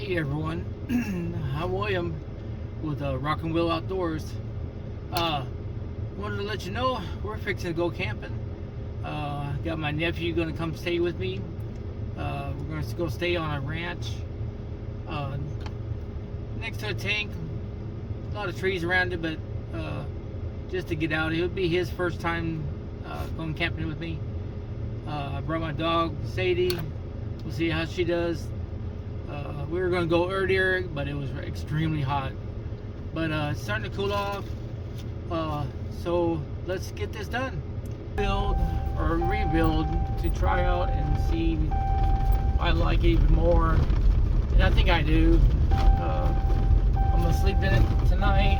Hey everyone, I'm William with Rock and Wheel Outdoors. Uh, Wanted to let you know we're fixing to go camping. Got my nephew going to come stay with me. We're going to go stay on a ranch next to a tank. A lot of trees around it, but just to get out. It would be his first time going camping with me. I brought my dog Sadie. We'll see how she does. We were going to go earlier, but it was extremely hot. But it's starting to cool off. So let's get this done. Build or rebuild to try out and see if I like it even more. And I think I do. I'm going to sleep in it tonight.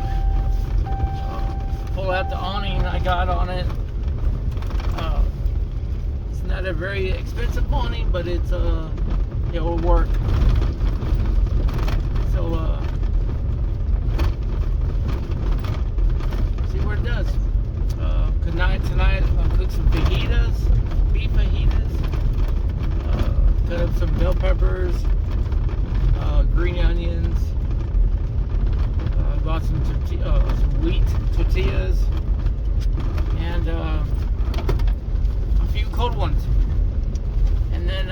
Pull out the awning I got on it. It's not a very expensive awning, but it will work. So see what it does. Tonight I'll cook some fajitas, beef fajitas. Cut up some bell peppers, green onions. Bought some wheat tortillas and a few cold ones. And then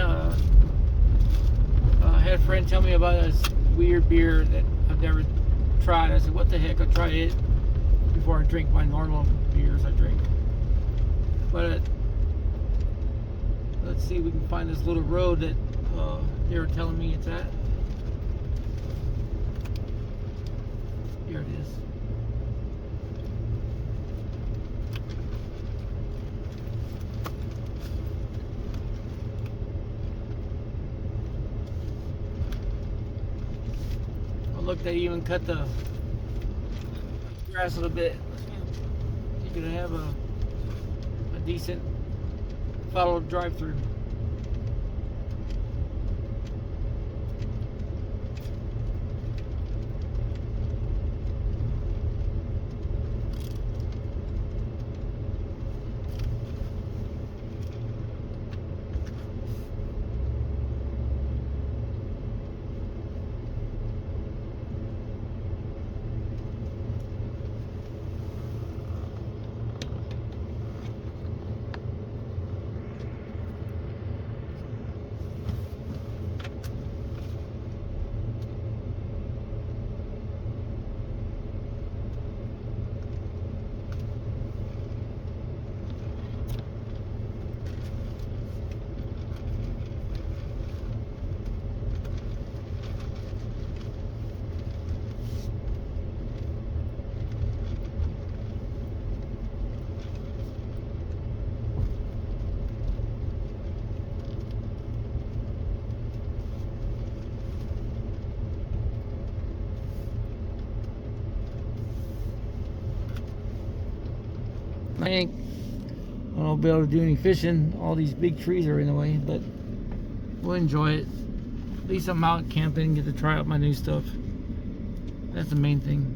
I had a friend tell me about this weird beer that I've never tried. I said, what the heck, I'll try it before I drink my normal beers I drink. But let's see if we can find this little road that they were telling me it's at. Here it is. Look, they even cut the grass a little bit. You're gonna have a decent follow drive-through. I won't be able to do any fishing. All these big trees are in the way, but we'll enjoy it. At least I'm out camping, get to try out my new stuff. That's the main thing.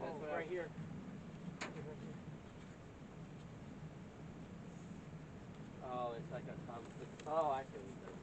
Oh, right here. Oh, it's like a conflict. Oh, I see what you're saying.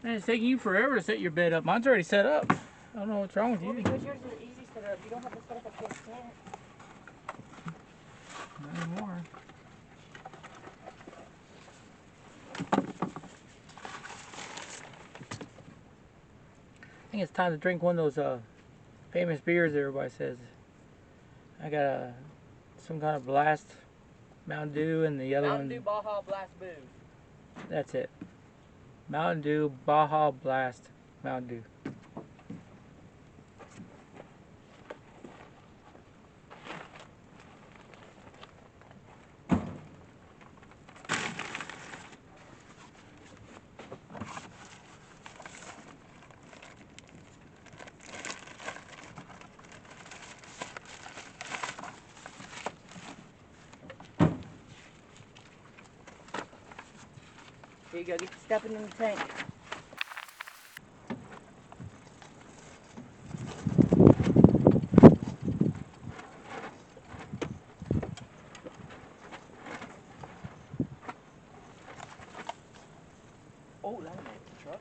Man, it's taking you forever to set your bed up. Mine's already set up. I don't know what's wrong with you. Well, because yours is easy set up. You don't have to set up a full tent. Not anymore. I think it's time to drink one of those famous beers that everybody says. I got some kind of Blast Mountain Dew and the other Mountain one. Dew Baja Blast Booze. That's it. Mountain Dew Baja Blast Mountain Dew. Here you go. Get to stepping in the tank. Oh, that'll make the truck.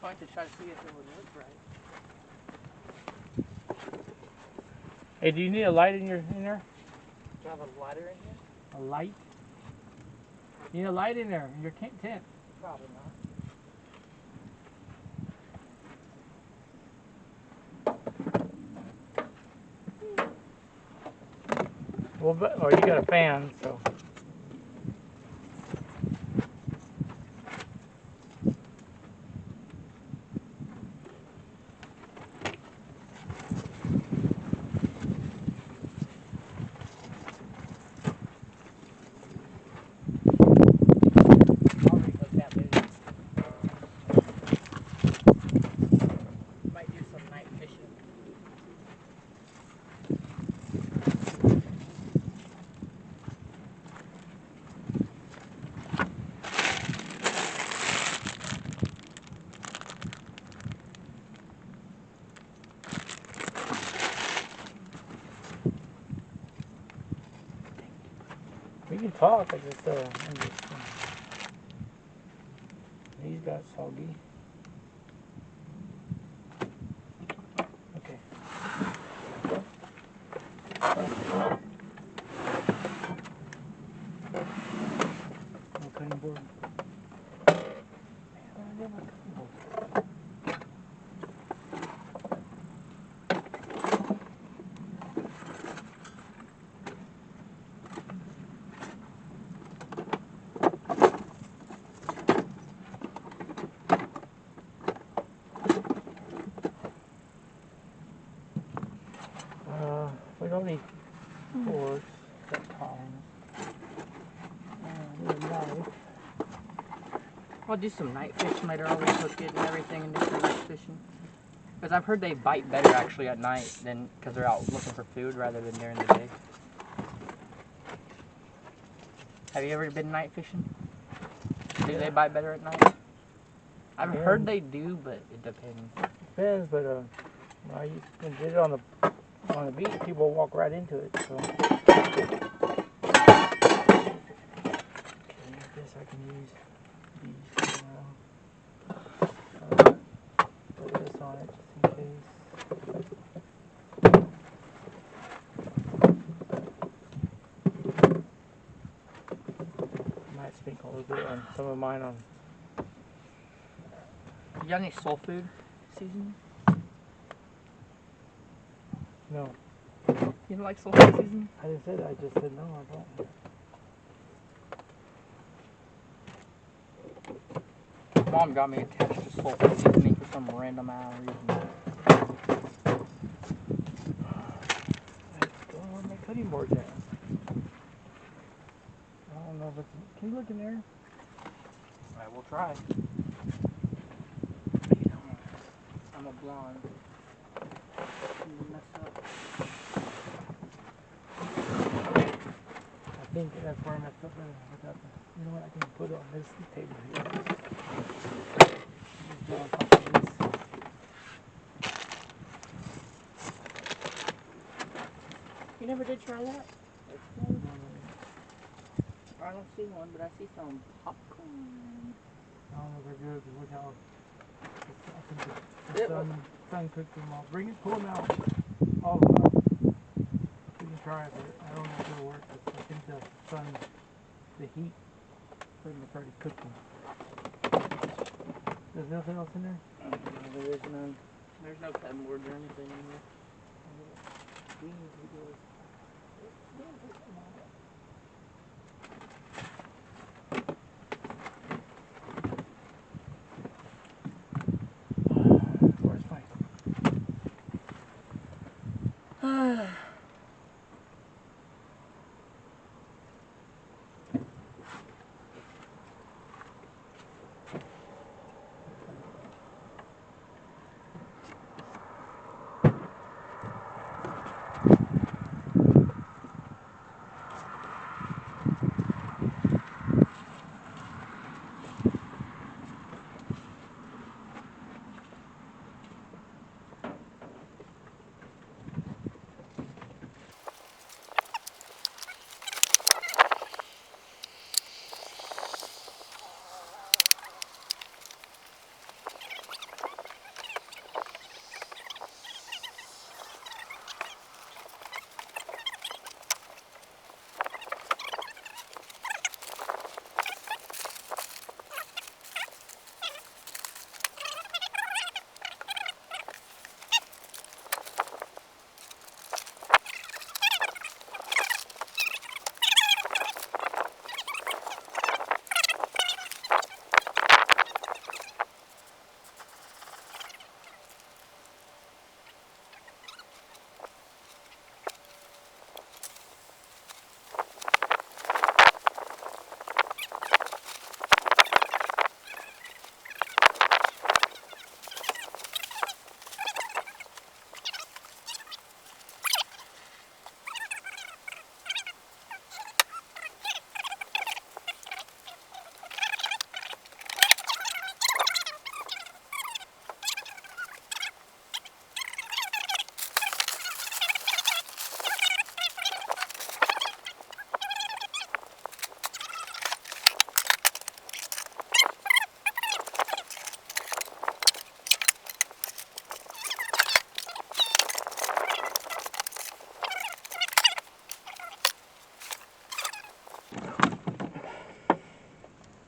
Trying to try to see if it would look right. Hey, do you need a light in there? Do you have a lighter in here? A light? You need a light in there in your tent. Probably not. Well, but, or you got a fan, so. I'll rehook that later. Might do some night fishing. We can talk. I just, these got soggy. Okay. No cutting board. Man, I did my cutting board. We don't need boards, but tongs. I need a knife. I'll do some night fishing later on. We'll cook it and everything and do some night fishing. Because I've heard they bite better actually at night than because they're out looking for food rather than during the day. Have you ever been night fishing? Do they bite better at night? I've heard they do, but it depends. Depends, but you can get it on the beach. People walk right into it. So. Okay, I guess I can use these. Put this on it just in case. Might sprinkle a little bit on some of mine on. You got any soul food seasoning? No. You don't like soul food seasoning? I didn't say that. I just said no, I don't. Mom got me attached to soul food seasoning for some random ass reason. Let's go on my cutting board now. I don't know if it's. Can you look in there? I will try. I'm a blonde. Mess up. I think that's where I messed up without the, you know what, I can put it on this table here. Just do it on top of this. You never did try that? I don't see one, but I see some popcorn. I don't know if they're good, but look how, I think the sun cooked them all. Bring it, pull them out, all of them out. We can try it, but I don't know if it'll work. I think the sun, the heat, pretty much already cooked them. There's nothing else in there? No, there is none. There's no cutting boards or anything in here. Where's my...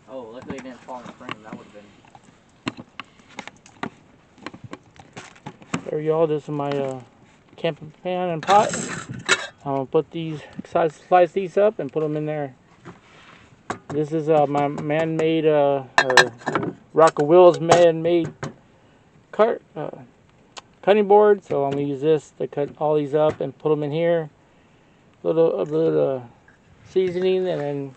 Oh, luckily it didn't fall in the frame. That would have been. There y'all, this is my camping pan and pot. I'm gonna put these, slice these up and put them in there. This is my man-made, or Rock of Will's man-made cutting board. So I'm gonna use this to cut all these up and put them in here. A little seasoning, and then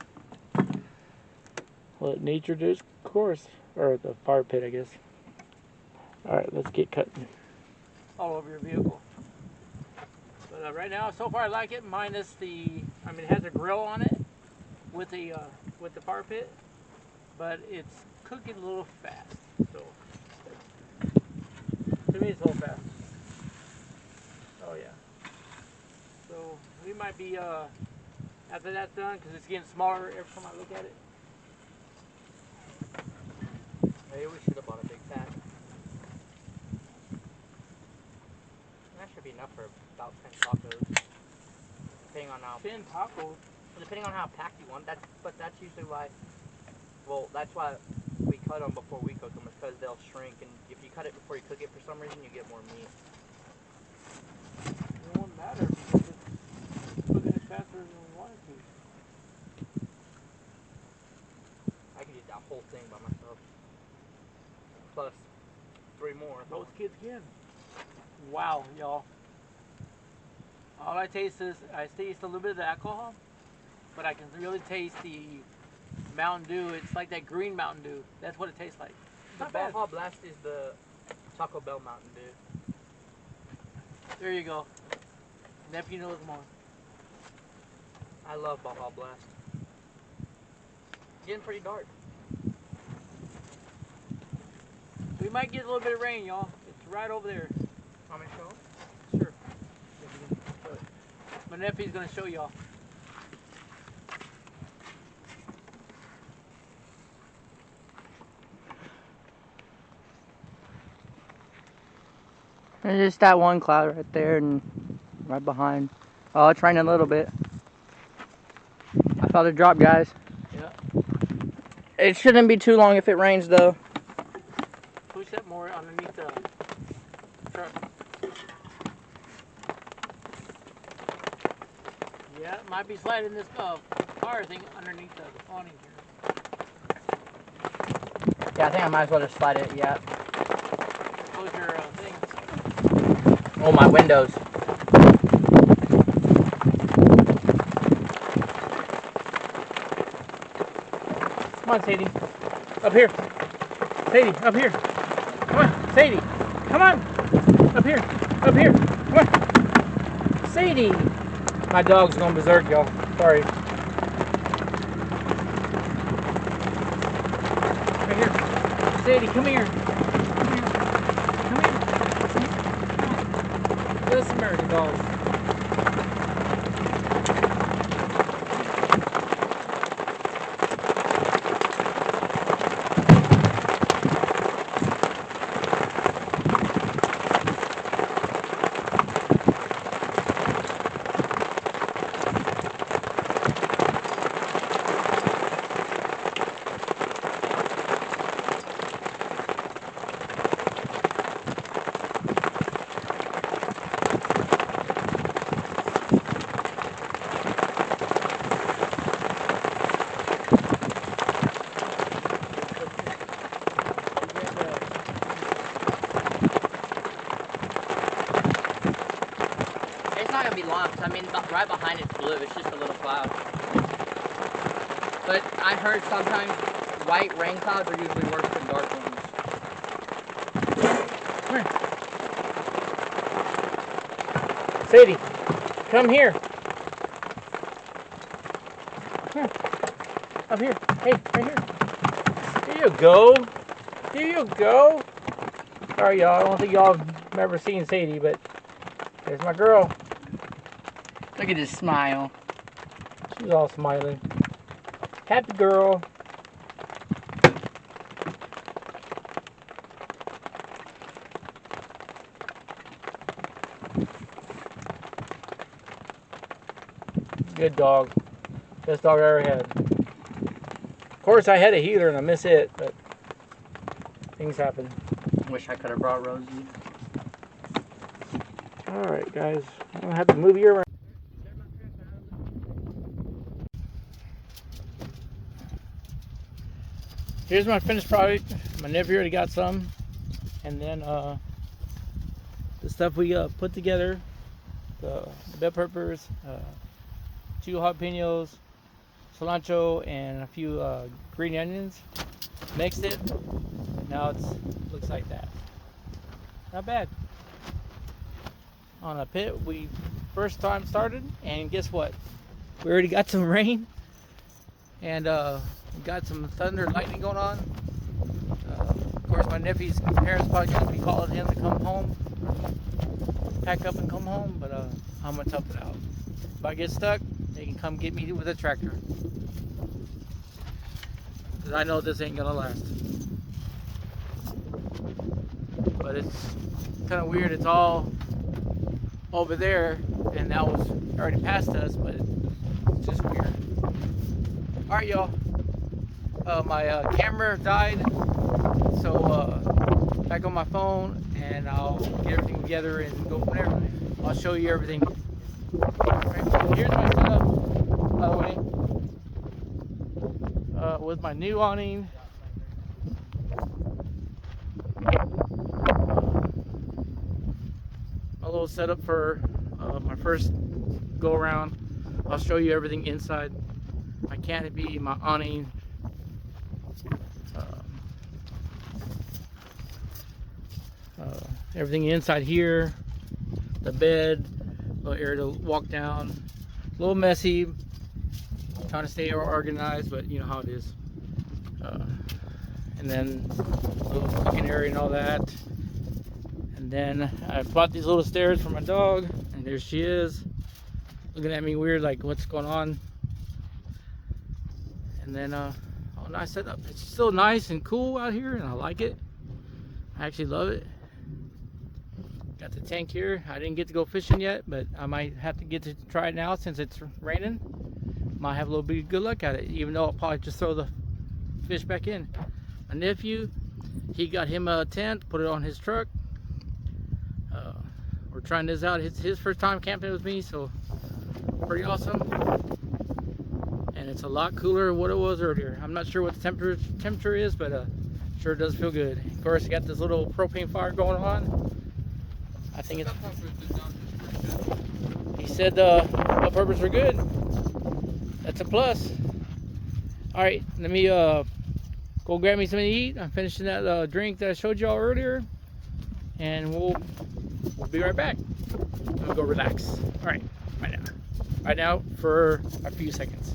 let nature do its course. or the fire pit, I guess. Alright, let's get cutting. All over your vehicle. But right now, so far I like it, minus the, I mean, it has a grill on it with the fire pit, but it's cooking a little fast. So to me, it's a little fast. Oh yeah. So we might be after that's done, because it's getting smaller every time I look at it. Maybe we should have bought a big pack. That should be enough for about 10 tacos. Depending on how 10 tacos. Depending on how packed you want. But that's usually why. Well, that's why we cut them before we cook them, is because they'll shrink, and if you cut it before you cook it, for some reason you get more meat. It won't matter because it's cooking it faster than we want it to. I could eat that whole thing by myself. Plus 3 more. Most kids can. Wow, y'all. All I taste is, I taste a little bit of the alcohol, but I can really taste the Mountain Dew. It's like that green Mountain Dew. That's what it tastes like. The Baja Blast is the Taco Bell Mountain Dew. There you go. Nephew knows more. I love Baja Blast. It's getting pretty dark. We might get a little bit of rain, y'all. It's right over there. Want me to show? Sure. My nephew's gonna show y'all. There's just that one cloud right there and right behind. Oh, it's raining a little bit. I felt a drop, guys. Yeah. It shouldn't be too long if it rains, though. Push that more underneath the truck. Yeah, it might be sliding this car thing underneath the awning here. Yeah, I think I might as well just slide it, yeah. Close your thing. Oh, my windows. Come on, Sadie. Up here. Sadie, up here. Come on, Sadie. Come on. Up here. Up here. Come on. Sadie. My dog's going berserk, y'all. Sorry. Right here. Sadie, come here. Come here. Come here. This American dogs. It's not going to be long, 'cause I mean, right behind it's blue. It's just a little cloud. But I heard sometimes white rain clouds are usually worse than dark ones. Sadie, come here. Here. Up here. Hey, right here. There you go. There you go. Sorry, y'all. I don't think y'all have ever seen Sadie, but there's my girl. Look at his smile. She's all smiling. Happy girl. Good dog. Best dog I ever had. Of course, I had a healer and I miss it, but things happen. Wish I could have brought Rosie. Alright, guys. I'm going to have to move you around. Here's my finished product. My nephew already got some. And then the stuff we put together. The bell peppers, 2 jalapenos, cilantro, and a few green onions. mixed it. Now it's looks like that. Not bad. On a pit we first time started, and guess what? We already got some rain, and got some thunder and lightning going on. Of course, my nephew's parents probably gonna be calling him to come home, pack up and come home, but I'm gonna tough it out. If I get stuck, they can come get me with a tractor, because I know this ain't gonna last. But it's kind of weird. It's all over there, and that was already past us, but it's just weird. All right, y'all. My camera died, so back on my phone, and I'll get everything together and go from there. I'll show you everything. Right, here's my setup, by the way, with my new awning. A little setup for my first go around. I'll show you everything inside. My canopy, my awning. Everything inside here. The bed, a little area to walk down. A little messy. Trying to stay organized, but you know how it is. And then a little cooking area and all that. And then I bought these little stairs for my dog, and there she is, looking at me weird, like what's going on. And then oh, nice setup. It's still nice and cool out here, and I like it. I actually love it. Got the tank here. I didn't get to go fishing yet, but I might have to get to try it now since it's raining. Might have a little bit of good luck at it, even though I'll probably just throw the fish back in. My nephew, he got him a tent, put it on his truck. We're trying this out. It's his first time camping with me, so pretty awesome. And it's a lot cooler than what it was earlier. I'm not sure what the temperature is, but sure does feel good. Of course, I got this little propane fire going on. I think it's. He said the peppers are good. That's a plus. All right, let me go grab me something to eat. I'm finishing that drink that I showed y'all earlier, and we'll be right back. I'm gonna go relax. All right, right now for a few seconds.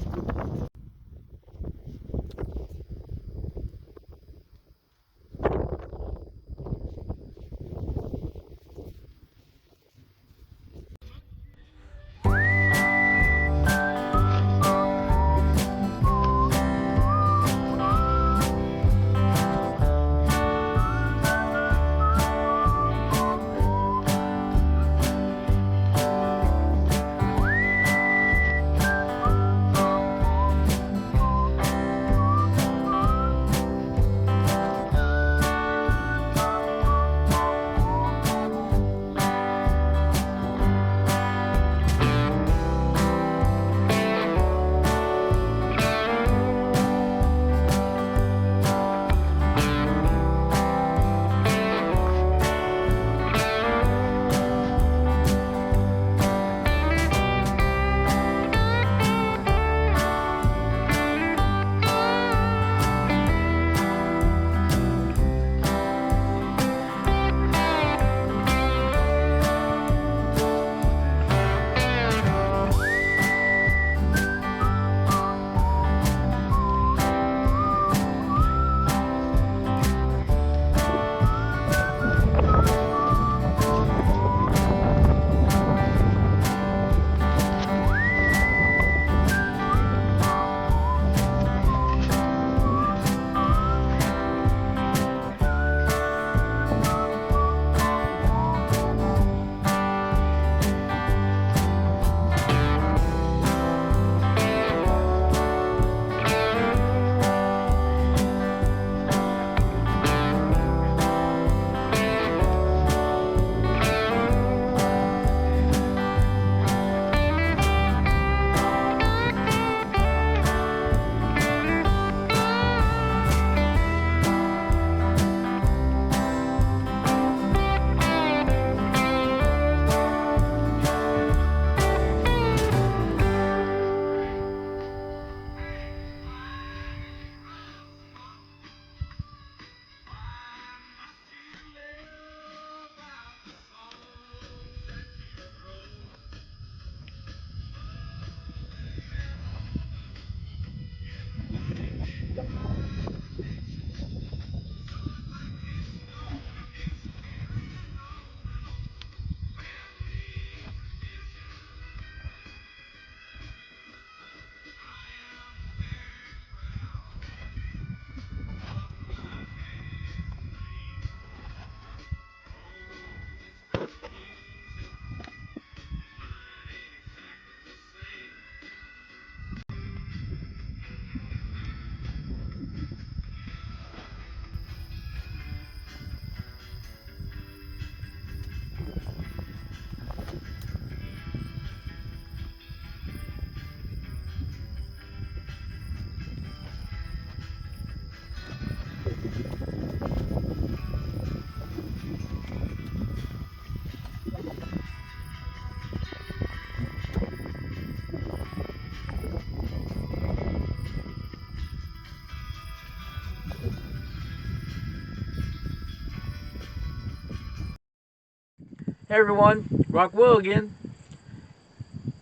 Hey everyone, Rockwell again.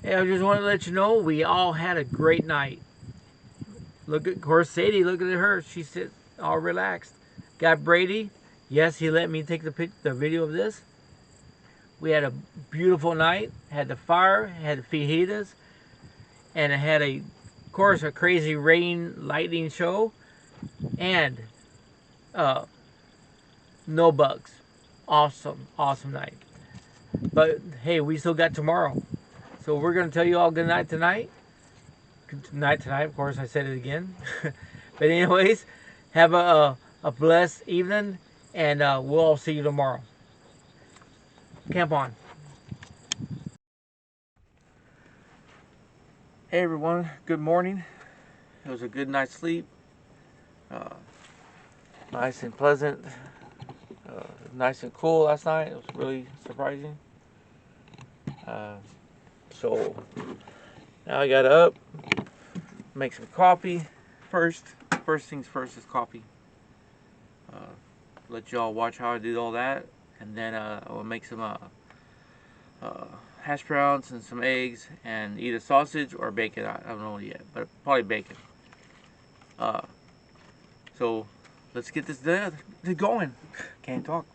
Hey, I just wanted to let you know we all had a great night. Look at, of course, Sadie, look at her. She sits all relaxed. Got Brady. Yes, he let me take the video of this. We had a beautiful night. Had the fire, had the fajitas, and it had of course, a crazy rain lightning show, and uh, no bugs. Awesome, awesome night. But hey, we still got tomorrow. So we're going to tell you all good night tonight. Good night tonight, of course, I said it again. But anyways, have a blessed evening, and we'll all see you tomorrow. Camp on. Hey everyone, good morning. It was a good night's sleep. Nice and pleasant. Nice and cool last night. It was really surprising. So now I got up, make some coffee. First things first is coffee. Let y'all watch how I did all that, and then I'll make some hash browns and some eggs, and either sausage or bacon. I don't know yet, but probably bacon. So let's get this going. Can't talk.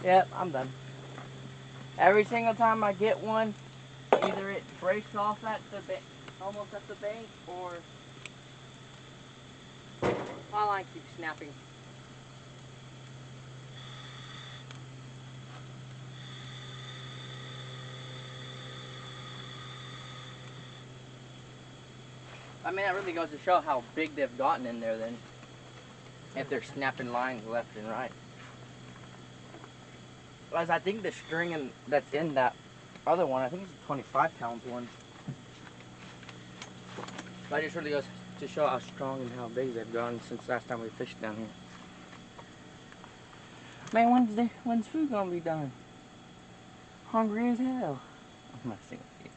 Yep, I'm done. Every single time I get one, either it breaks off at the almost at the bank, or my line keeps snapping. I mean, that really goes to show how big they've gotten in there then. If they're snapping lines left and right. As I think the string that's in that other one, I think it's a 25-pound one. That just really goes to show how strong and how big they've gotten since last time we fished down here. Man, when's food gonna be done? Hungry as hell. I'm messing with you.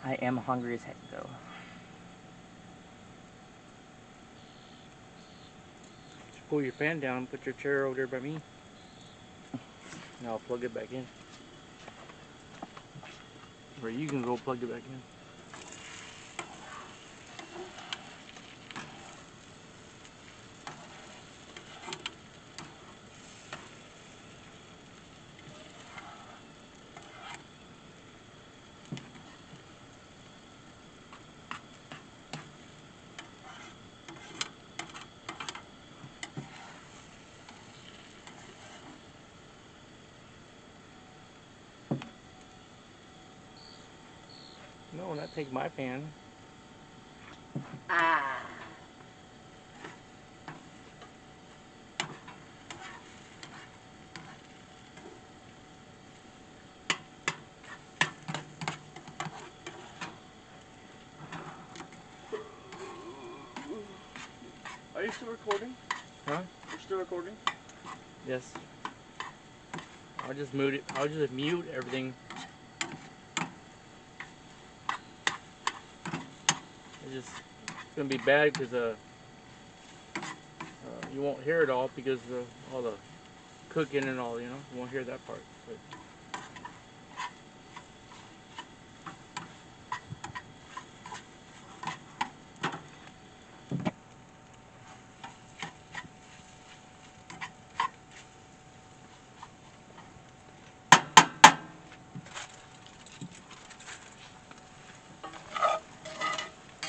I am hungry as heck though. Just pull your fan down, put your chair over there by me. Now I'll plug it back in. Or you can go plug it back in. No, not take my fan. Ah. Are you still recording? Huh? You're still recording? Yes. I'll just mute it. I'll just mute everything. It's gonna be bad because you won't hear it all because of all the cooking and all. You know, you won't hear that part. But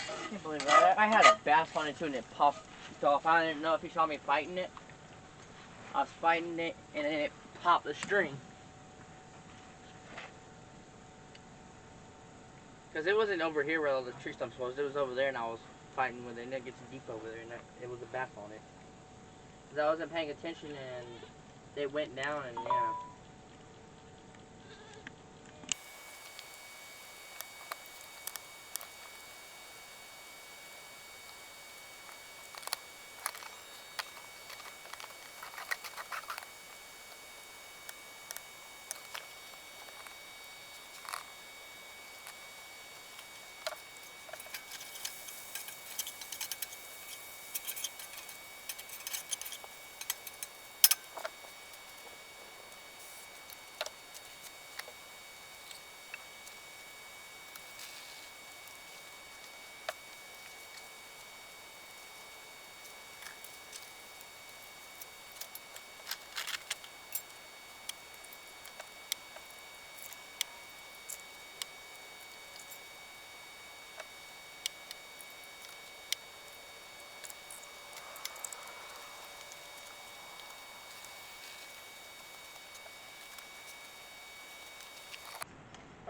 I can't believe that. I had a bass on it too and it popped off. I didn't know if you saw me fighting it. I was fighting it and then it popped the string. Because it wasn't over here where all the tree stumps was. It was over there and I was fighting with it and it gets deep over there and it was a bass on it. Because I wasn't paying attention and it went down and yeah.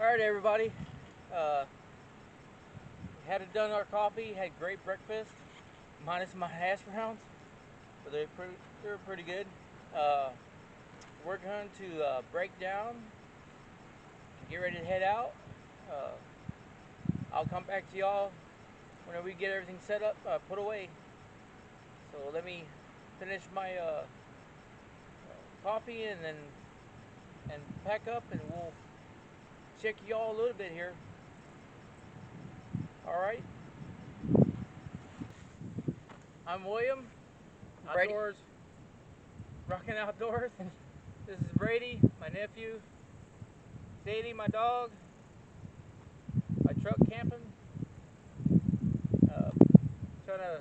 alright everybody, had done our coffee, had great breakfast, minus my hash browns, but they were pretty good. We're going to break down and get ready to head out. I'll come back to y'all whenever we get everything set up, put away. So let me finish my coffee and pack up and we'll check y'all a little bit here. Alright. I'm William. Brady. Outdoors. Rocking Outdoors. This is Brady, my nephew. Sadie, my dog. My truck camping. Trying to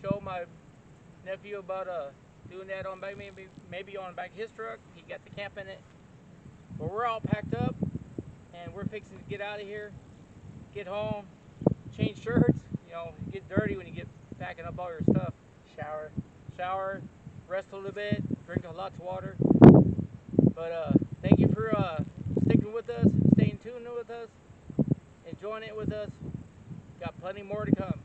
show my nephew about doing that on maybe on the back of his truck. He got the camp in it. But we're all packed up, and we're fixing to get out of here, get home, change shirts. You know, get dirty when you get packing up all your stuff. Shower, rest a little bit, drink lots of water. But thank you for sticking with us, staying tuned with us, enjoying it with us. Got plenty more to come.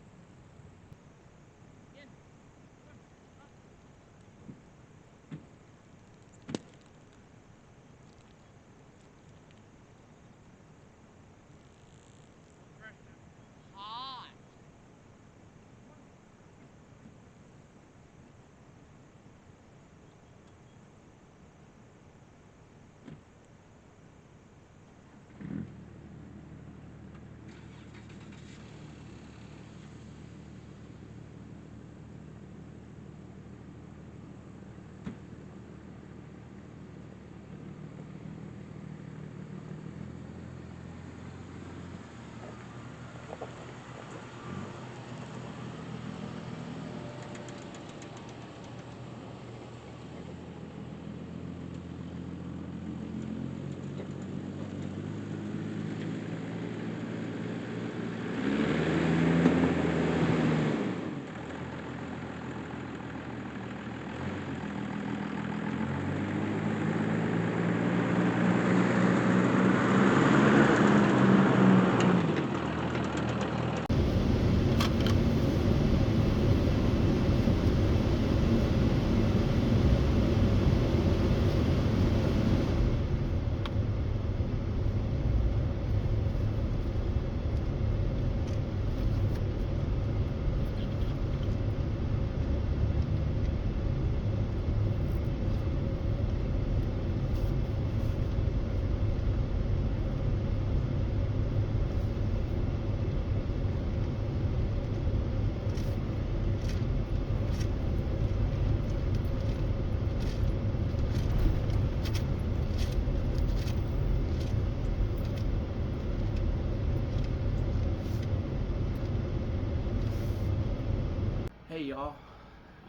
Hey y'all,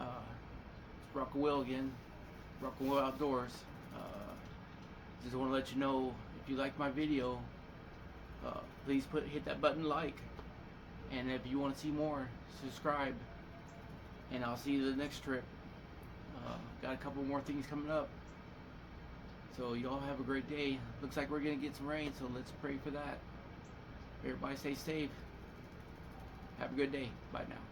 it's Rock and Will again, Rock and Will Outdoors. Just want to let you know, if you like my video, please hit that button like, and if you want to see more, subscribe, and I'll see you the next trip. Got a couple more things coming up, so y'all have a great day. Looks like we're gonna get some rain, so let's pray for that. Everybody stay safe. Have a good day. Bye now.